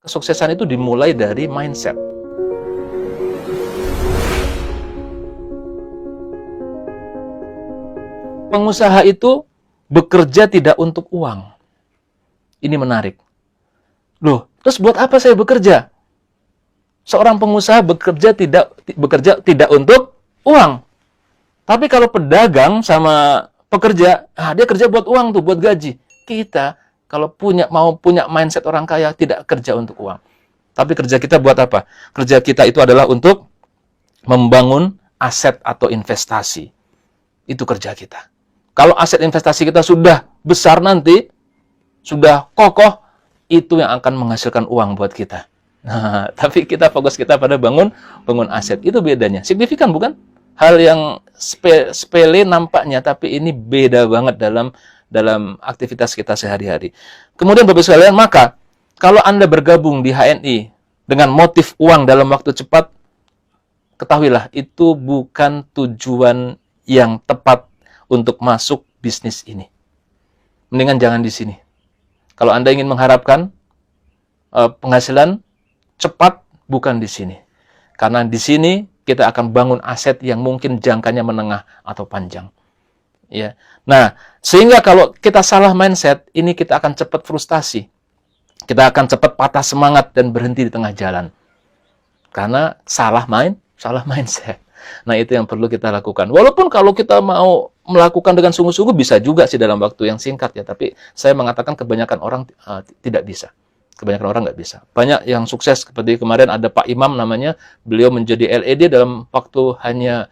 kesuksesan itu dimulai dari mindset. Pengusaha itu bekerja tidak untuk uang. Ini menarik. Loh, terus buat apa saya bekerja? Seorang pengusaha bekerja tidak untuk uang. Tapi kalau pedagang sama pekerja, dia kerja buat uang tuh, buat gaji. Kita kalau mau punya mindset orang kaya, tidak kerja untuk uang. Tapi kerja kita buat apa? Kerja kita itu adalah untuk membangun aset atau investasi. Itu kerja kita. Kalau aset investasi kita sudah besar nanti, sudah kokoh, itu yang akan menghasilkan uang buat kita. Nah, tapi fokus kita pada bangun aset. Itu bedanya. Signifikan bukan? Hal yang sepele nampaknya, tapi ini beda banget dalam aktivitas kita sehari-hari. Kemudian Bapak sekalian, maka kalau Anda bergabung di HNI dengan motif uang dalam waktu cepat, ketahuilah itu bukan tujuan yang tepat untuk masuk bisnis ini. Mendingan jangan di sini. Kalau Anda ingin mengharapkan penghasilan cepat, bukan di sini. Karena di sini kita akan bangun aset yang mungkin jangkanya menengah atau panjang. Ya. Nah, sehingga kalau kita salah mindset, ini kita akan cepat frustasi. Kita akan cepat patah semangat dan berhenti di tengah jalan. Karena salah mindset. Nah, itu yang perlu kita lakukan. Walaupun kalau kita mau melakukan dengan sungguh-sungguh bisa juga sih dalam waktu yang singkat ya. Tapi saya mengatakan kebanyakan orang tidak bisa. Kebanyakan orang nggak bisa. Banyak yang sukses seperti kemarin ada Pak Imam namanya. Beliau menjadi LED dalam waktu hanya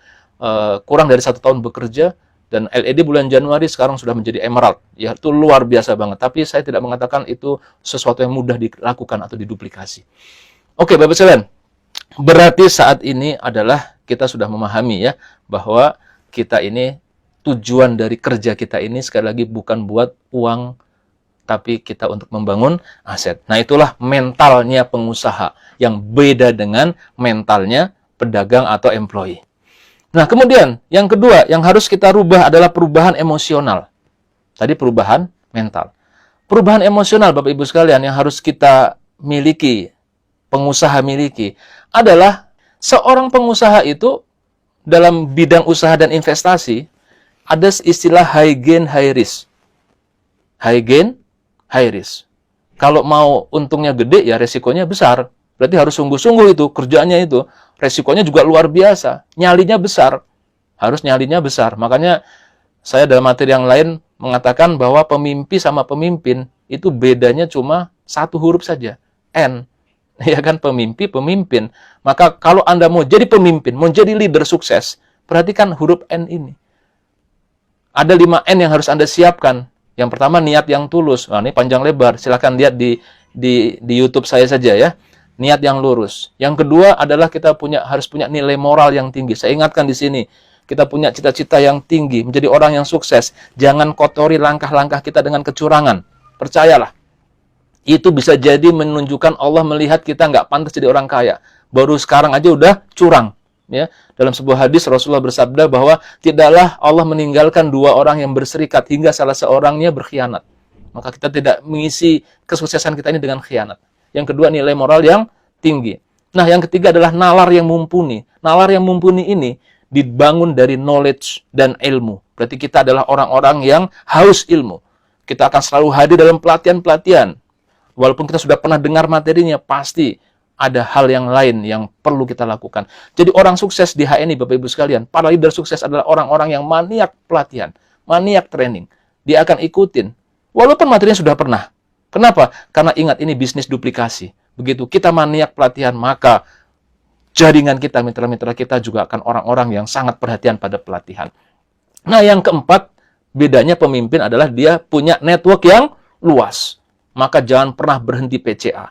kurang dari 1 tahun bekerja. Dan LED bulan Januari sekarang sudah menjadi Emerald. Ya, itu luar biasa banget. Tapi saya tidak mengatakan itu sesuatu yang mudah dilakukan atau diduplikasi. Oke, Bapak sekalian. Berarti saat ini adalah kita sudah memahami ya bahwa kita ini tujuan dari kerja kita ini sekali lagi bukan buat uang, tapi kita untuk membangun aset. Nah, itulah mentalnya pengusaha yang beda dengan mentalnya pedagang atau employee. Nah, kemudian yang kedua yang harus kita rubah adalah perubahan emosional. Tadi perubahan mental. Perubahan emosional Bapak Ibu sekalian yang harus kita miliki, pengusaha miliki, adalah seorang pengusaha itu dalam bidang usaha dan investasi ada istilah high gain, high risk. High gain, high risk. Kalau mau untungnya gede, ya resikonya besar. Berarti harus sungguh-sungguh itu, kerjaannya itu. Resikonya juga luar biasa. Nyalinya besar. Harus nyalinya besar. Makanya saya dalam materi yang lain mengatakan bahwa pemimpi sama pemimpin itu bedanya cuma 1 huruf saja. N. Ya kan, pemimpi, pemimpin. Maka kalau Anda mau jadi pemimpin, mau jadi leader sukses, perhatikan huruf N ini. Ada 5 N yang harus Anda siapkan. Yang pertama, niat yang tulus. Nah, ini panjang lebar. Silakan lihat di YouTube saya saja ya. Niat yang lurus. Yang kedua adalah kita harus punya nilai moral yang tinggi. Saya ingatkan di sini, kita punya cita-cita yang tinggi, menjadi orang yang sukses. Jangan kotori langkah-langkah kita dengan kecurangan. Percayalah. Itu bisa jadi menunjukkan Allah melihat kita nggak pantas jadi orang kaya. Baru sekarang aja udah curang. Ya, dalam sebuah hadis Rasulullah bersabda bahwa tidaklah Allah meninggalkan 2 orang yang berserikat hingga salah seorangnya berkhianat. Maka kita tidak mengisi kesuksesan kita ini dengan khianat. Yang kedua, nilai moral yang tinggi. Nah, yang ketiga adalah nalar yang mumpuni. Nalar yang mumpuni ini dibangun dari knowledge dan ilmu. Berarti kita adalah orang-orang yang haus ilmu. Kita akan selalu hadir dalam pelatihan-pelatihan. Walaupun kita sudah pernah dengar materinya, pasti ada hal yang lain yang perlu kita lakukan. Jadi orang sukses di HNI, Bapak Ibu sekalian, para leader sukses adalah orang-orang yang maniak pelatihan, maniak training. Dia akan ikutin. Walaupun materinya sudah pernah. Kenapa? Karena ingat, ini bisnis duplikasi. Begitu kita maniak pelatihan, maka jaringan kita, mitra-mitra kita juga akan orang-orang yang sangat perhatian pada pelatihan. Nah, yang keempat, bedanya pemimpin adalah dia punya network yang luas. Maka jangan pernah berhenti PCA.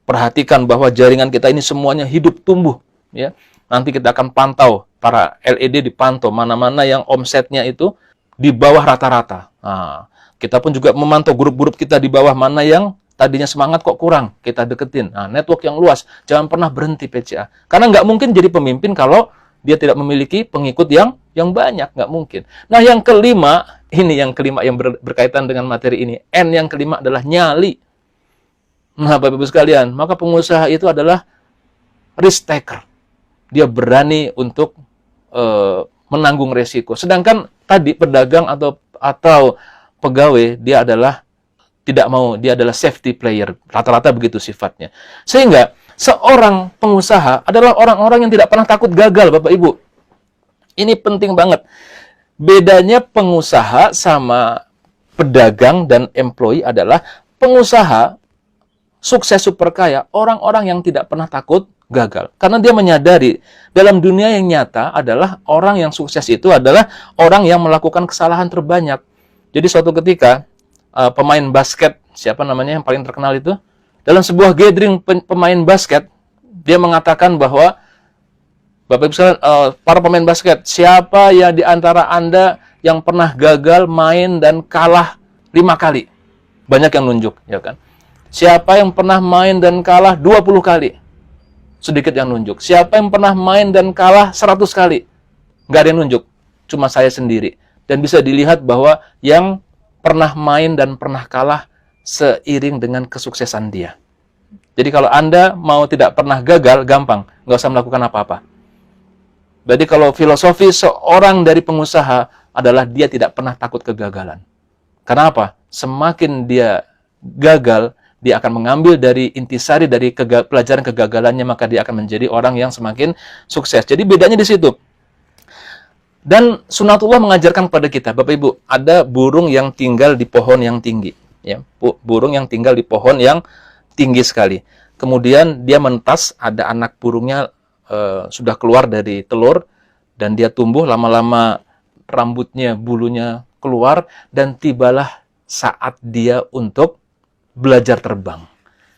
Perhatikan bahwa jaringan kita ini semuanya hidup tumbuh. Ya. Nanti kita akan pantau, para LED dipantau, mana-mana yang omsetnya itu di bawah rata-rata. Nah, kita pun juga memantau grup-grup kita di bawah, mana yang tadinya semangat kok kurang, kita deketin. Nah, network yang luas, jangan pernah berhenti PCA. Karena nggak mungkin jadi pemimpin kalau dia tidak memiliki pengikut yang banyak, nggak mungkin. Nah, yang kelima, ini yang kelima yang berkaitan dengan materi ini. N yang kelima adalah nyali. Nah, Bapak Ibu sekalian, maka pengusaha itu adalah risk taker. Dia berani untuk menanggung resiko. Sedangkan tadi pedagang atau pegawai, dia adalah tidak mau, dia adalah safety player. Rata-rata begitu sifatnya. Sehingga seorang pengusaha adalah orang-orang yang tidak pernah takut gagal, Bapak Ibu. Ini penting banget. Bedanya pengusaha sama pedagang dan employee adalah pengusaha sukses super kaya, orang-orang yang tidak pernah takut gagal. Karena dia menyadari dalam dunia yang nyata adalah orang yang sukses itu adalah orang yang melakukan kesalahan terbanyak. Jadi suatu ketika pemain basket, siapa namanya yang paling terkenal itu? Dalam sebuah gathering pemain basket, dia mengatakan bahwa Bapak Ibu sekalian, para pemain basket, siapa yang di antara Anda yang pernah gagal main dan kalah 5 kali? Banyak yang nunjuk, ya kan? Siapa yang pernah main dan kalah 20 kali? Sedikit yang nunjuk. Siapa yang pernah main dan kalah 100 kali? Nggak ada yang nunjuk. Cuma saya sendiri. Dan bisa dilihat bahwa yang pernah main dan pernah kalah seiring dengan kesuksesan dia. Jadi kalau Anda mau tidak pernah gagal, gampang. Nggak usah melakukan apa-apa. Jadi kalau filosofi seorang dari pengusaha adalah dia tidak pernah takut kegagalan. Kenapa? Semakin dia gagal, dia akan mengambil dari intisari dari pelajaran kegagalannya, maka dia akan menjadi orang yang semakin sukses. Jadi bedanya di situ. Dan sunatullah mengajarkan kepada kita, Bapak Ibu, ada burung yang tinggal di pohon yang tinggi. Ya, burung yang tinggal di pohon yang tinggi sekali. Kemudian dia mentas, ada anak burungnya sudah keluar dari telur, dan dia tumbuh, lama-lama rambutnya, bulunya keluar, dan tibalah saat dia untuk belajar terbang.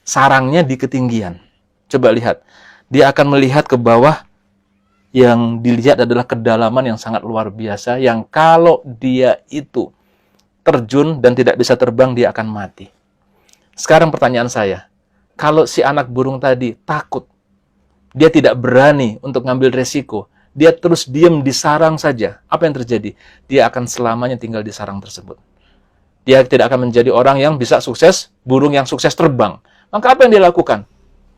Sarangnya di ketinggian. Coba lihat. Dia akan melihat ke bawah, yang dilihat adalah kedalaman yang sangat luar biasa, yang kalau dia itu terjun dan tidak bisa terbang, dia akan mati. Sekarang pertanyaan saya, kalau si anak burung tadi takut, dia tidak berani untuk ngambil resiko, dia terus diam di sarang saja, apa yang terjadi? Dia akan selamanya tinggal di sarang tersebut. Dia tidak akan menjadi orang yang bisa sukses, burung yang sukses terbang. Maka apa yang dia lakukan?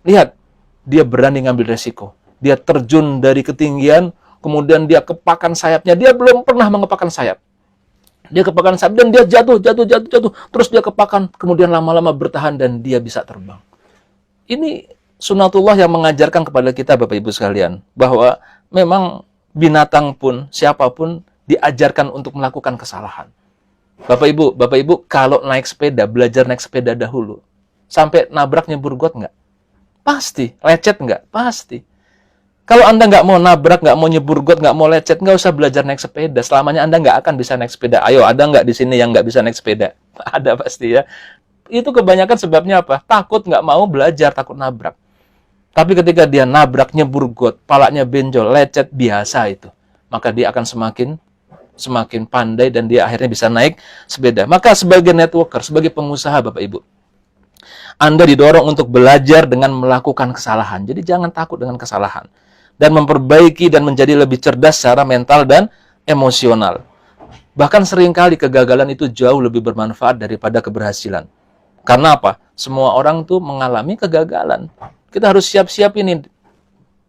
Lihat, dia berani ngambil resiko. Dia terjun dari ketinggian, kemudian dia kepakan sayapnya. Dia belum pernah mengepakkan sayap. Dia kepakan sayap dan dia jatuh. Terus dia kepakan, kemudian lama-lama bertahan dan dia bisa terbang. Ini sunatullah yang mengajarkan kepada kita, Bapak Ibu sekalian, bahwa memang binatang pun, siapapun diajarkan untuk melakukan kesalahan. Bapak Ibu, kalau naik sepeda, belajar naik sepeda dahulu. Sampai nabrak nyebur got nggak? Pasti. Lecet nggak? Pasti. Kalau Anda nggak mau nabrak, nggak mau nyebur got, nggak mau lecet, nggak usah belajar naik sepeda. Selamanya Anda nggak akan bisa naik sepeda. Ayo, ada nggak di sini yang nggak bisa naik sepeda? Ada pasti ya. Itu kebanyakan sebabnya apa? Takut, nggak mau belajar, takut nabrak. Tapi ketika dia nabrak, nyebur got, palanya benjol, lecet, biasa itu. Maka dia akan semakin pandai dan dia akhirnya bisa naik sepeda. Maka sebagai networker, sebagai pengusaha, Bapak Ibu, Anda didorong untuk belajar dengan melakukan kesalahan. Jadi jangan takut dengan kesalahan. Dan memperbaiki dan menjadi lebih cerdas secara mental dan emosional. Bahkan seringkali kegagalan itu jauh lebih bermanfaat daripada keberhasilan. Karena apa? Semua orang tuh mengalami kegagalan. Kita harus siap-siap ini.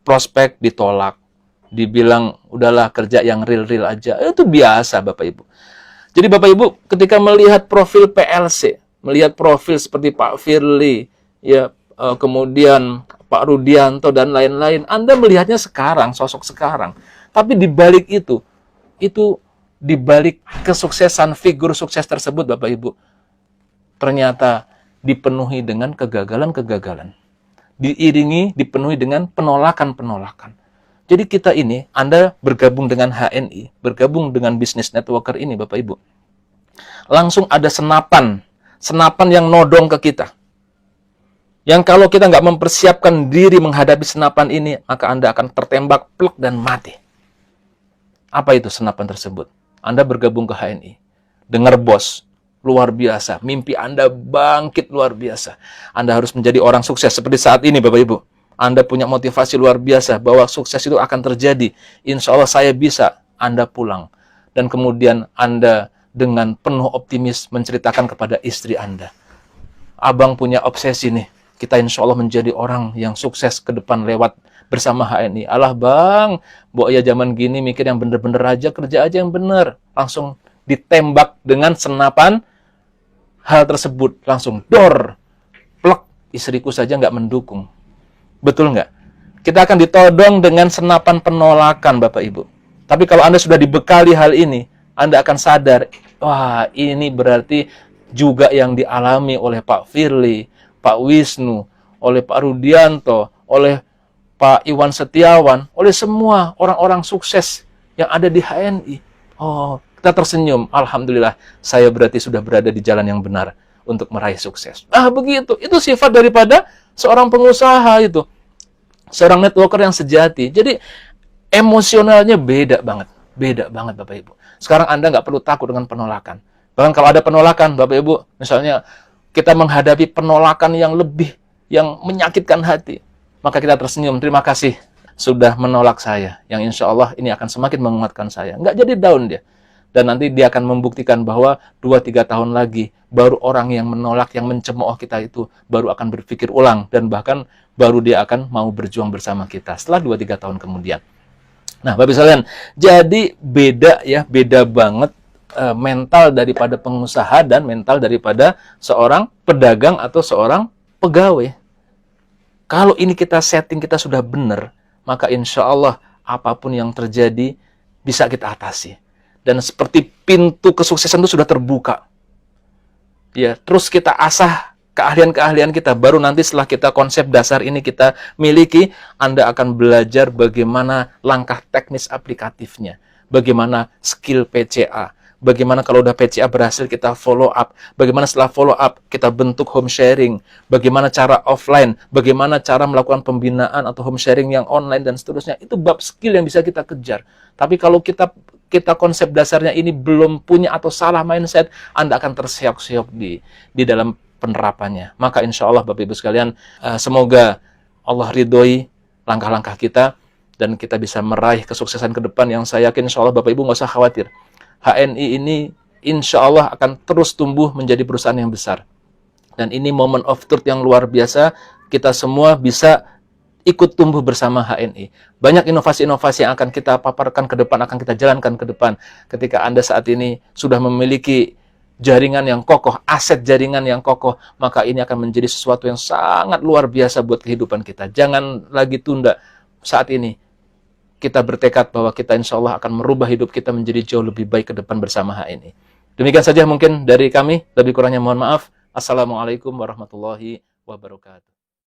Prospek ditolak. Dibilang, udahlah kerja yang real-real aja. Itu biasa, Bapak Ibu. Jadi Bapak Ibu, ketika melihat profil PLC, melihat profil seperti Pak Firly, ya, kemudian Pak Rudianto dan lain-lain, Anda melihatnya sekarang, sosok sekarang. Tapi di balik itu di balik kesuksesan figur sukses tersebut, Bapak Ibu, ternyata dipenuhi dengan kegagalan-kegagalan. Dipenuhi dengan penolakan-penolakan. Jadi kita ini, Anda bergabung dengan HNI, bergabung dengan Business Networker ini, Bapak Ibu, langsung ada senapan yang nodong ke kita. Yang kalau kita nggak mempersiapkan diri menghadapi senapan ini, maka Anda akan tertembak, plek, dan mati. Apa itu senapan tersebut? Anda bergabung ke HNI. Dengar bos, luar biasa. Mimpi Anda bangkit luar biasa. Anda harus menjadi orang sukses seperti saat ini, Bapak Ibu. Anda punya motivasi luar biasa bahwa sukses itu akan terjadi. Insya Allah saya bisa. Anda pulang. Dan kemudian Anda dengan penuh optimis menceritakan kepada istri Anda. Abang punya obsesi nih. kita insya Allah menjadi orang yang sukses ke depan lewat bersama HNI. Alah bang, Mbok ya zaman gini mikir yang bener-bener aja, kerja aja yang bener. Langsung ditembak dengan senapan hal tersebut. Langsung dor, plek, istriku saja nggak mendukung. Betul nggak? Kita akan ditodong dengan senapan penolakan Bapak Ibu. Tapi kalau Anda sudah dibekali hal ini, Anda akan sadar, wah ini berarti juga yang dialami oleh Pak Firly, Pak Wisnu, oleh Pak Rudianto, oleh Pak Iwan Setiawan, oleh semua orang-orang sukses yang ada di HNI. Oh, kita tersenyum. Alhamdulillah, saya berarti sudah berada di jalan yang benar untuk meraih sukses. Ah, begitu. Itu sifat daripada seorang pengusaha itu. Seorang networker yang sejati. Jadi, emosionalnya beda banget. Beda banget, Bapak Ibu. Sekarang Anda nggak perlu takut dengan penolakan. Bahkan kalau ada penolakan, Bapak Ibu, misalnya kita menghadapi penolakan yang lebih, yang menyakitkan hati, maka kita tersenyum, terima kasih sudah menolak saya, yang insya Allah ini akan semakin menguatkan saya. Nggak jadi down dia. Dan nanti dia akan membuktikan bahwa 2-3 tahun lagi, baru orang yang menolak, yang mencemooh kita itu, baru akan berpikir ulang, dan bahkan baru dia akan mau berjuang bersama kita, setelah 2-3 tahun kemudian. Nah, Bapak sekalian, jadi beda ya, beda banget mental daripada pengusaha dan mental daripada seorang pedagang atau seorang pegawai. Kalau ini kita setting, kita sudah benar, maka insya Allah apapun yang terjadi bisa kita atasi. Dan seperti pintu kesuksesan itu sudah terbuka. Ya, terus kita asah keahlian-keahlian kita. Baru nanti setelah kita konsep dasar ini kita miliki, Anda akan belajar bagaimana langkah teknis aplikatifnya. Bagaimana skill PCA. Bagaimana kalau udah PCA berhasil kita follow up. Bagaimana setelah follow up kita bentuk home sharing. Bagaimana cara offline. Bagaimana cara melakukan pembinaan atau home sharing yang online dan seterusnya. Itu bab skill yang bisa kita kejar. Tapi kalau kita konsep dasarnya ini belum punya atau salah mindset, Anda akan terseok-seok di dalam penerapannya. Maka insya Allah Bapak Ibu sekalian, semoga Allah ridhoi langkah-langkah kita dan kita bisa meraih kesuksesan ke depan yang saya yakin insya Allah Bapak Ibu nggak usah khawatir. HNI ini insya Allah akan terus tumbuh menjadi perusahaan yang besar. Dan ini moment of truth yang luar biasa. Kita semua bisa ikut tumbuh bersama HNI. Banyak inovasi-inovasi yang akan kita paparkan ke depan, akan kita jalankan ke depan. Ketika Anda saat ini sudah memiliki jaringan yang kokoh, aset jaringan yang kokoh, maka ini akan menjadi sesuatu yang sangat luar biasa buat kehidupan kita. Jangan lagi tunda saat ini. Kita bertekad bahwa kita insya Allah akan merubah hidup kita menjadi jauh lebih baik ke depan bersama HNI. Demikian saja mungkin dari kami. Lebih kurangnya mohon maaf. Assalamualaikum warahmatullahi wabarakatuh.